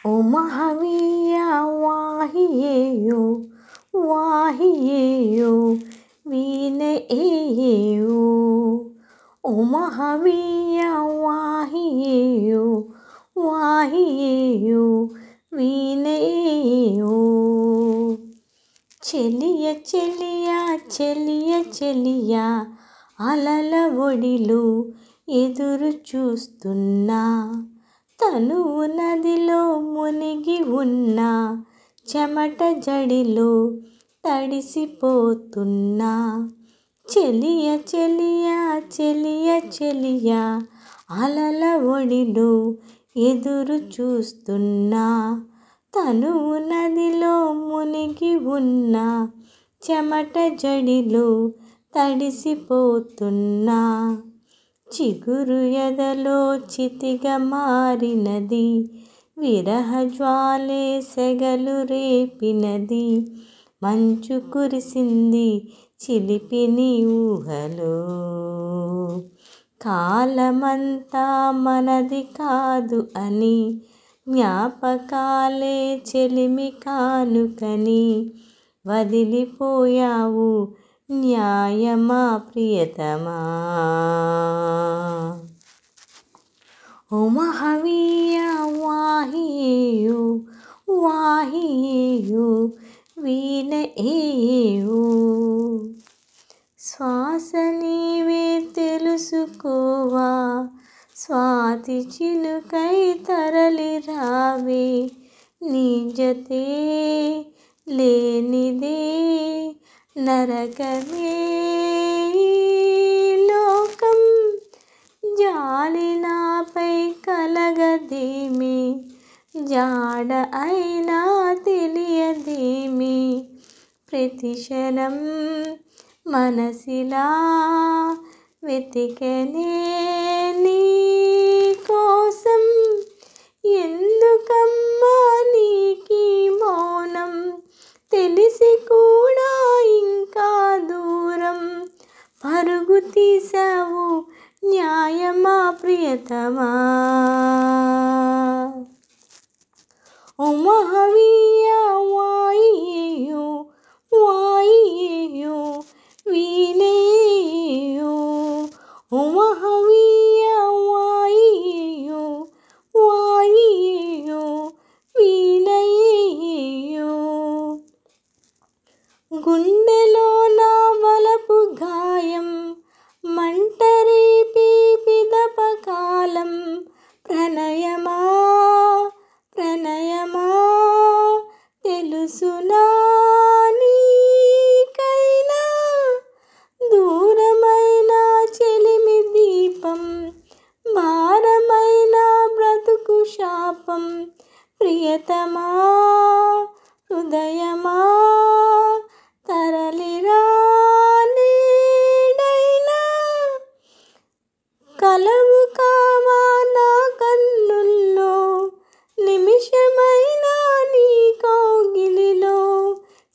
ఓ మహావీయ వాహియేయో వాహియేయో వీణయేయో ఓ మహావీయ వాహియేయో వాహియేయో వీణయేయో చెలియ చెలియ చెలియ చెలియ అలల ఒడిలో ఎదురు చూస్తున్నా తనువు నదిలో మునిగి ఉన్న చెమట జడిలో తడిసిపోతున్నా చెలియ చెలియ చెలియ చెలియ అలల ఒడిలో ఎదురు చూస్తున్నా తనువు నదిలో మునిగి ఉన్న చెమట జడిలో తడిసిపోతున్నా చిగురు ఎదలో చితిగా మారినది విరహ జ్వాలే సెగలు రేపినది మంచు కురిసింది చిలిపిని ఊహలో కాలమంతా మనది కాదు అని జ్ఞాపకాలే చెలిమి కానుకని వదిలిపోయావు న్యాయమా ప్రియతమా ఓ మహావీయ వాహియేయో వాహియేయో వీణయేయో శ్వాస నీవే తెలుసుకోవా స్వాతి చినుకై తరలి రావే నీ జతే లేనిదే నరకమే లోకం జాలి నాపై కలగదేమి జాడ అయినా తెలియదేమి ప్రతి క్షణం మనసిలా వెతికనే నీ కోసం ఎందుకమ్మా నీకీ మౌనం తెలిసి కూడా ఇంకా దూరం పరుగు తీసావు న్యాయమా ప్రియతమా ఓ మహావీయ వాహియేయో వాహియేయో వీణయేయో ఓ మహావీయ వాహియేయో వాహియేయో వీణయేయో గుండెలో నా వలపు గాయం మంటరేపి పిదపకాలం ప్రణయమా ప్రణయమా తెలుసునా నీకైనా దూరమైన చెలిమి దీపం భారమైన బ్రతుకు శాపం ప్రియతమా హృదయమా తరలిరా నీడైనా కలవు కావా నా కన్నుల్లో నిమిషమైనా నీ కౌగిలిలో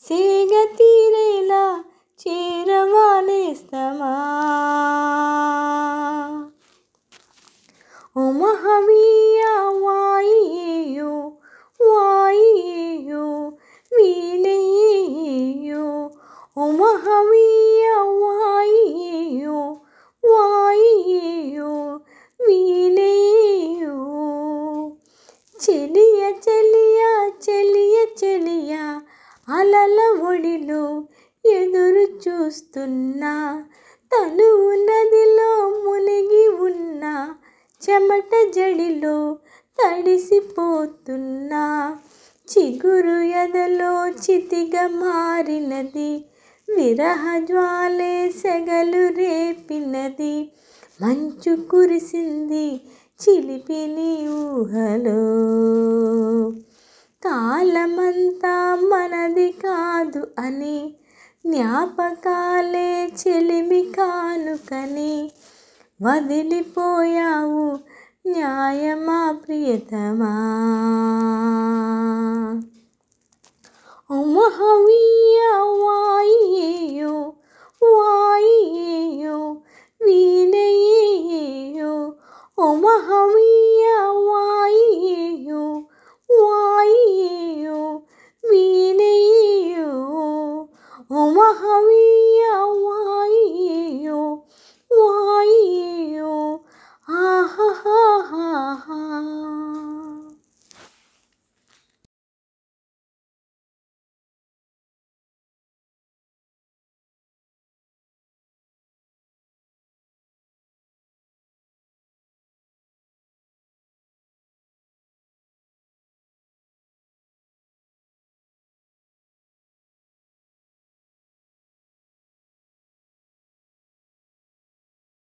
సేగ తీరేలా చేరవా నేస్తమా ఓ మహావీయ వాహియేయో వాహియేయో వీణయేయో ఓ మహావీయ వాహియేయో వాహియేయో వీణయేయో చెలియ చెలియ చెలియ చెలియ అలల ఒడిలో ఎదురు చూస్తున్నా తనువు నదిలో మునిగి ఉన్న చెమట జడిలో తడిసిపోతున్నా చిగురు ఎదలో చితిగా మారినది విరహ జ్వాలే సెగలు రేపినది మంచు కురిసింది చిలిపిని ఊహలో కాలమంతా మనది కాదు అని జ్ఞాపకాలే చెలిమి కానుకని వదిలిపోయావు న్యాయమా ప్రియతమా ఓ మహావీయ వాహియేయో వాహియేయో వీణయేయో ఓ మహావీయ